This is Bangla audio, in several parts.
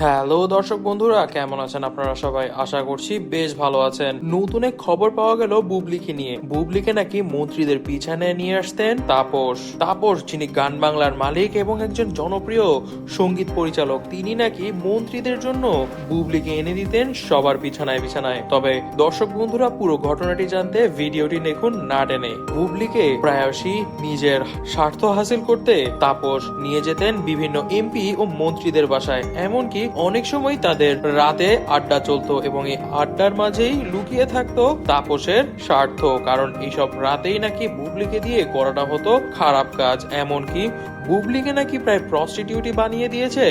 হ্যালো দর্শক বন্ধুরা, কেমন আছেন আপনারা সবাই? আশা করছি বেশ ভালো আছেন। নতুন এক খবর পাওয়া গেল বুবলিকে নিয়ে। বুবলিকে নাকি মন্ত্রীদের পিছনে নিয়ে আসতেন তাপস যিনি গান বাংলার মালিক এবং একজন জনপ্রিয় সঙ্গীত পরিচালক, তিনি নাকি মন্ত্রীদের জন্য বুবলিকে এনে দিতেন সবার বিছানায় বিছানায়। তবে দর্শক বন্ধুরা, পুরো ঘটনাটি জানতে ভিডিওটি দেখুন না টেনে। বুবলিকে প্রায়শই নিজের স্বার্থ হাসিল করতে তাপস নিয়ে যেতেন বিভিন্ন এমপি ও মন্ত্রীদের বাসায়। এমনকি অনেক সময় তাদের রাতে আড্ডা চলতো এবং এই আড্ডার মাঝেই লুকিয়ে থাকতো তাপসের স্বার্থ, কারণ এইসব রাতেই নাকি বুবলিকে দিয়ে করাটা হতো খারাপ কাজ। এমনকি বুবলিকে নাকি প্রায় প্রস্টিটিউটই বানিয়ে দিয়েছে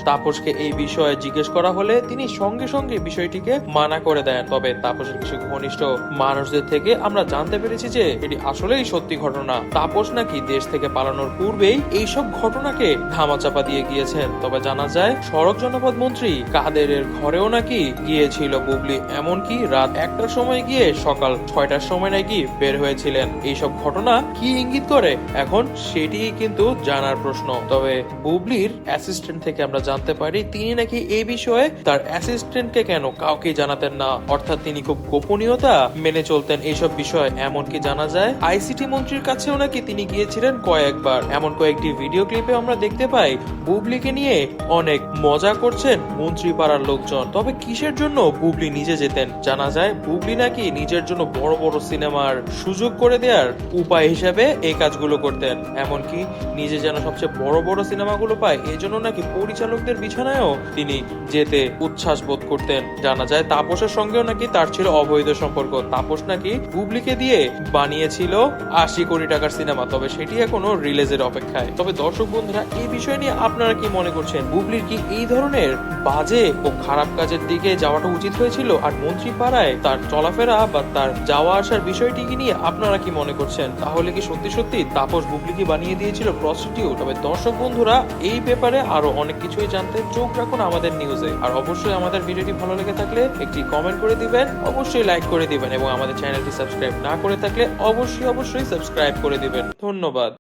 তাপসকে এই বিষয়ে জিজ্ঞেস করা হলে তিনি সঙ্গে সঙ্গে বিষয়টিকে মানা করে দেন। তবে তাপসের কিছু ঘনিষ্ঠ মানুষদের থেকে আমরা জানতে পেরেছি যে এটি আসলেই সত্যি ঘটনা। তাপস নাকি দেশ থেকে পালানোর পূর্বেই এইসব ঘটনাকে ধামাচাপা দিয়ে গিয়েছেন। তবে জানা যায় সড়ক জনপদ মন্ত্রী কাদেরের ঘরেও নাকি গিয়েছিল বুবলি, এমনকি রাত 1টার সময় গিয়ে সকাল 6টার সময় নাকি বের হয়েছিলেন। এইসব ঘটনা কি ইঙ্গিত করে এখন সেটি কিন্তু জানার প্রশ্ন। তবে বুবলির অ্যাসিস্ট্যান্ট থেকে আমরা জানতে পারি তিনি নাকি এই বিষয়ে তার অ্যাসিস্ট্যান্টকে কেন কাউকে জানাতেন না, অর্থাৎ তিনি খুব গোপনীয়তা মেনে চলতেন এইসব বিষয়। এমনকি জানা যায় আইসিটি মন্ত্রীর কাছেও নাকি তিনি গিয়েছিলেন কয়েকবার। এমন কয়েকটি ভিডিও ক্লিপে আমরা দেখতে পাই বুবলিকে নিয়ে অনেক মজা করছেন মন্ত্রী পাড়ার লোকজন। তবে কিসের জন্য বুবলি নিজে যেতেন? জানা যায় বুবলি নাকি নিজের জন্য বড় বড় সিনেমার সুযোগ করে দেওয়ার উপায় হিসেবে এই কাজগুলো করতেন। এমনকি নিজে যেন সবচেয়ে বড় বড় সিনেমাগুলো পায়, এই জন্য নাকি পরিচালকদের বিছানায়ও তিনি যেতে উচ্ছ্বাস বোধ করতেন। জানা যায় তাপসের সঙ্গেও নাকি তার ছিল অবৈধ সম্পর্ক। তাপস নাকি বুবলিকে দিয়ে বানিয়েছিল 80 কোটি টাকার সিনেমা, তবে সেটি এখনো রিলিজের অপেক্ষায়। তবে দর্শক বন্ধুরা, এই বিষয় নিয়ে আপনারা কি মনে করছেন? বুবলির কি এই ধরনের বাজে ও খারাপ কাজের দিকে যাওয়াটা উচিত হয়েছিল? আর মন্ত্রী পাড়ায় তার চলাফেরা বা তার যাওয়া আসার বিষয়টিকে নিয়ে আপনারা কি মনে করছেন? তাহলে কি সত্যি সত্যি তাপস বুবলিকে বানিয়ে দিয়েছিল প্রস্টিটিউট? তবে দর্শক বন্ধুরা, এই ব্যাপারে আরো অনেক কিছুই জানতে চোখ রাখুন আমাদের নিউজে। আর অবশ্যই আমাদের ভিডিওটি ভালো লেগে থাকলে একটি কমেন্ট করে দিবেন, অবশ্যই লাইক করে দিবেন এবং আমাদের চ্যানেলটি সাবস্ক্রাইব না করে থাকলে অবশ্যই সাবস্ক্রাইব করে দিবেন। ধন্যবাদ।